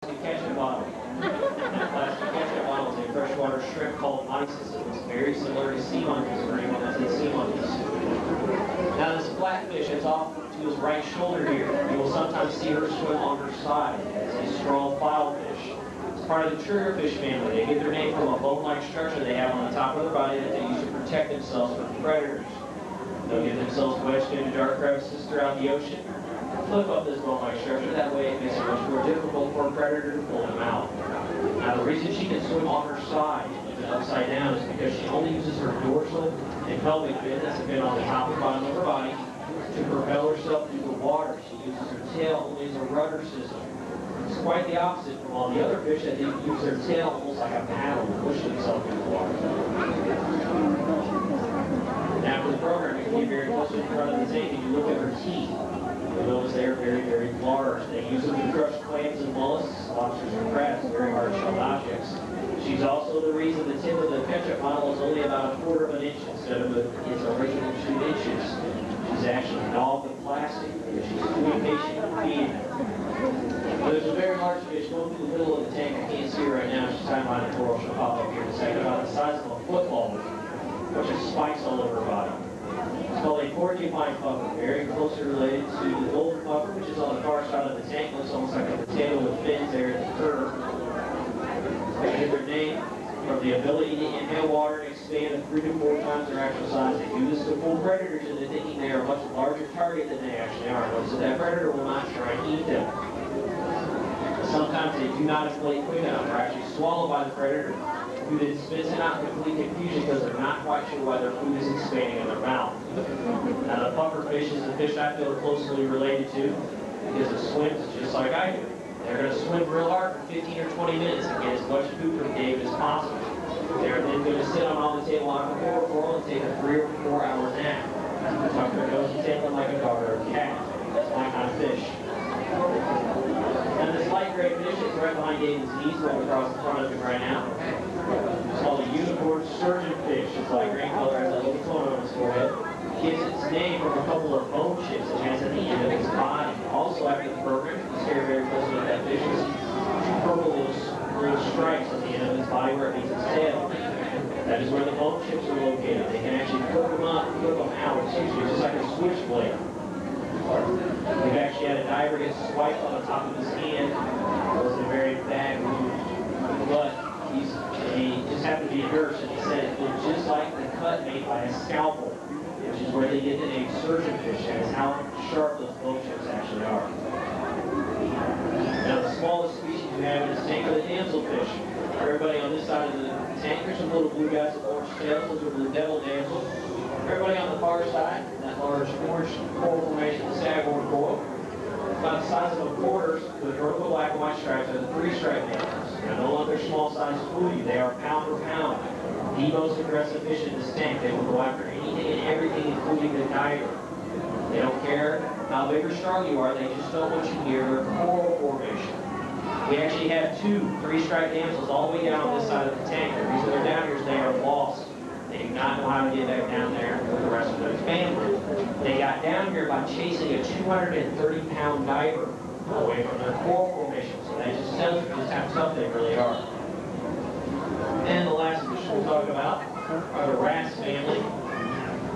ketchup bottle. Plastic ketchup bottle is a freshwater shrimp called mysis. It looks very similar to sea monkeys, or anyone that says sea monkeys. Now this flatfish is off to his right shoulder here. You will sometimes see her swim on her side. It's a strong filefish. It's part of the triggerfish family. They get their name from a bone-like structure they have on the top of their body that they use to protect themselves from predators. They'll get themselves wedged into dark crevices throughout the ocean. Flip up this bone-like structure, that way it makes it much more difficult for a predator to pull them out. Now the reason she can swim on her side, even upside down, is because she only uses her dorsal and pelvic fin, that's a fin on the top and bottom of her body, to propel herself through the water. She uses her tail only as a rudder system. It's quite the opposite from all the other fish that use their tail almost like a paddle to push themselves through the water. And after the program, you can get very close to the front of the tank and you look at her teeth. You'll notice they are very, very large. They use them to crush clams and mollusks, lobsters and crabs, very hard-shelled objects. She's also the reason the tip of the ketchup bottle is only about 1/4 of an inch instead of its original 2 inches. She's actually gnawed the plastic because she's too impatient to feed them. But there's a very large fish going through the middle of the tank. I can't see her right now. She's hiding behind the coral. She'll pop up here in a second, about the size of a football, which has spikes all over her body. It's called a porcupine puffer, very closely related to the golden puffer, which is on the far side of the tank. Looks almost like a potato with fins there at the curve. They get their name from the ability to inhale water and expand at 3 to 4 times their actual size. They do this to fool predators into thinking they are a much larger target than they actually are. Notice that that predator will not try and eat them. Sometimes they do not inflate quick enough. They're actually swallowed by the predator, who then spits it out in complete confusion because they're not quite sure why their food is expanding in their mouth. Now the puffer fish is the fish I feel closely related to because it swims just like I do. They're going to swim real hard for 15 or 20 minutes and get as much food from Dave as possible. They're then going to sit on the table on a coral and take a 3 or 4 hour nap. Tuck their nose and tail like a dog or a cat. That's my kind of fish. And this light gray fish is right behind David's knees, right across the front of him right now. It's called a unicorn sturgeon fish. It's light green color, has a little cone on its forehead. It gets its name from a couple of bone chips it has at the end of its body. Also, after the program, you stare very closely at that fish. You see 2 purple little stripes at the end of its body where it meets its tail. That is where the bone chips are located. They can actually flip them up, flip them out, just like a switchblade. We've actually had a diver get swiped on the top of his hand. It was a very bad move. But he just happened to be a nurse, and he said it looked just like the cut made by a scalpel, which is where they get the name surgeonfish. That is how sharp those bone chips actually are. Now the smallest species we have in this tank are the damselfish. Everybody on this side of the tank, there's some little blue guys with orange tails. Those are the devil damsels. Everybody on the far side, that large orange coral formation, the staghorn coral, about the size of a quarter with vertical black and white stripes, are the 3-striped damsels. Now don't let their small size fool you. They are pound for pound the most aggressive fish in this tank. They will go after anything and everything, including the diver. They don't care how big or strong you are, they just don't want you near their coral formation. We actually have 2 3-striped damsels all the way down on this side of the tank. The reason they're down here is they are lost. They do not know how to get back down there with the rest of their family. They got down here by chasing a 230-pound diver away from their coral formation. So that just tells you just how tough they really are. And the last fish we'll talk about are the wrasse family.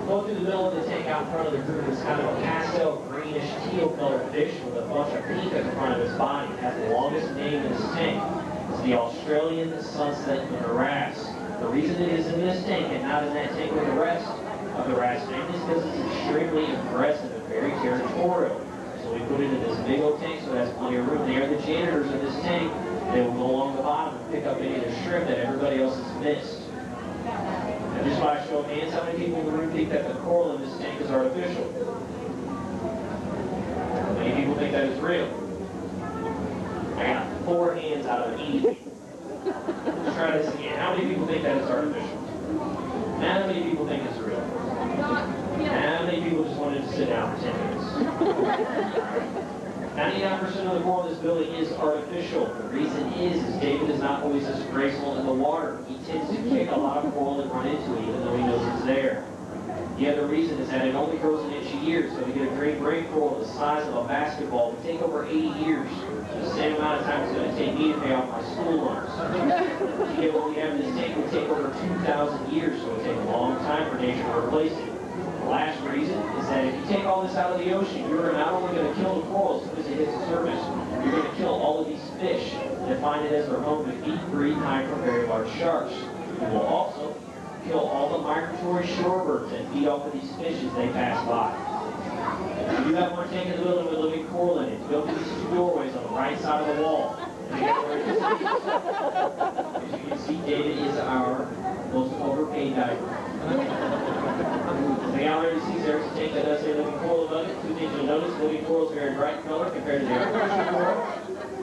Going through the middle of the tank out in front of the group is kind of a pastel greenish teal colored fish with a bunch of pink at the front of its body. It has the longest name in this tank. It's the Australian sunset wrasse. The reason it is in this tank and not in that tank with the rest of the wrasse family is because it's extremely aggressive and very territorial. So we put it in this big old tank so it has plenty of room. They are the janitors in this tank. They will go along the bottom and pick up any of the shrimp that everybody else has missed. And just by a show of hands, how many people in the room think that the coral in this tank is artificial? Many people think that is real. I got 4 hands out of 80. Let's try this again. How many people think that is artificial? How many people think it's real? How many people just wanted to sit down for 10 minutes? 99% of the coral in this building is artificial. The reason is David is not always as graceful in the water. He tends to kick a lot of coral and run into it, even though he knows it's there. The other reason is that it only grows an inch a year, so to get a great brain coral the size of a basketball would take over 80 years. The same amount of time it's going to take me pay off my school loans. To get what we have in this tank will take over 2,000 years, so it will take a long time for nature to replace it. The last reason is that if you take all this out of the ocean, you're not only going to kill the corals as it hits the surface, you're going to kill all of these fish that find it as their home to feed, breed, and hide from very large sharks. You will also kill all the migratory shorebirds that feed off of these fish as they pass by. You do have one tank in the building with living coral in it. Go through these two doorways on the right side of the wall. As you can see, David is our most overpaid diver. The gallery sees there's a tank that does say living coral above it. Two things you'll notice: living coral is very bright color compared to the artificial coral,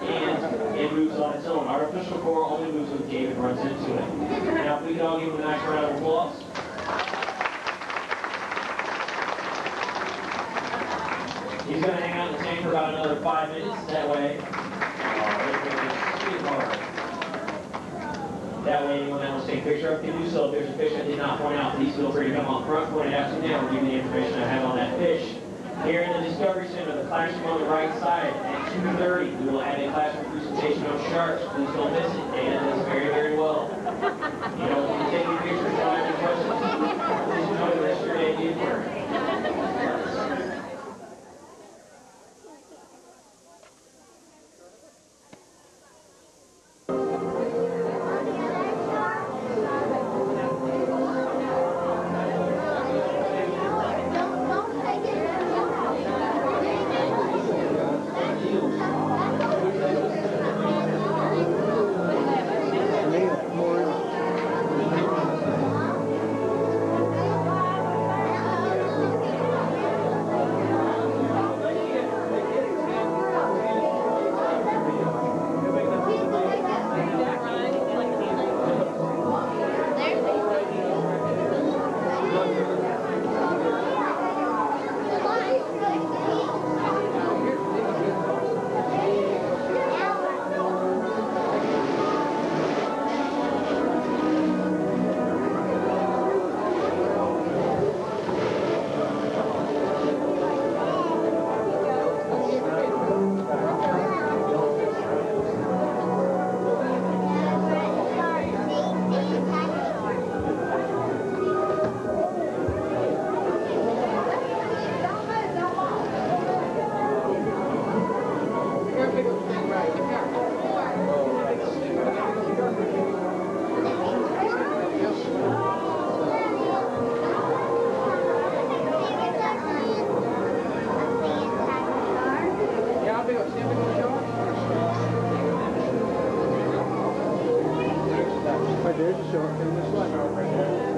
and it moves on its own. Artificial coral only moves when David runs into it. Now, if we can all give him a nice round of applause. He's going to hang out in the tank for about another 5 minutes. That way, anyone that wants to take a picture of can do so. If there's a fish I did not point out, please feel free to come on front, point it out to me. I'll give you the information I have on that fish. Here in the Discovery Center, the classroom on the right side, at 2:30, we will have a classroom presentation on sharks. Please don't miss it. Dana does very, very well. You know, when you take any pictures or have any questions, please enjoy the rest of your day at Gatlinburg. There's a shark in this one right there.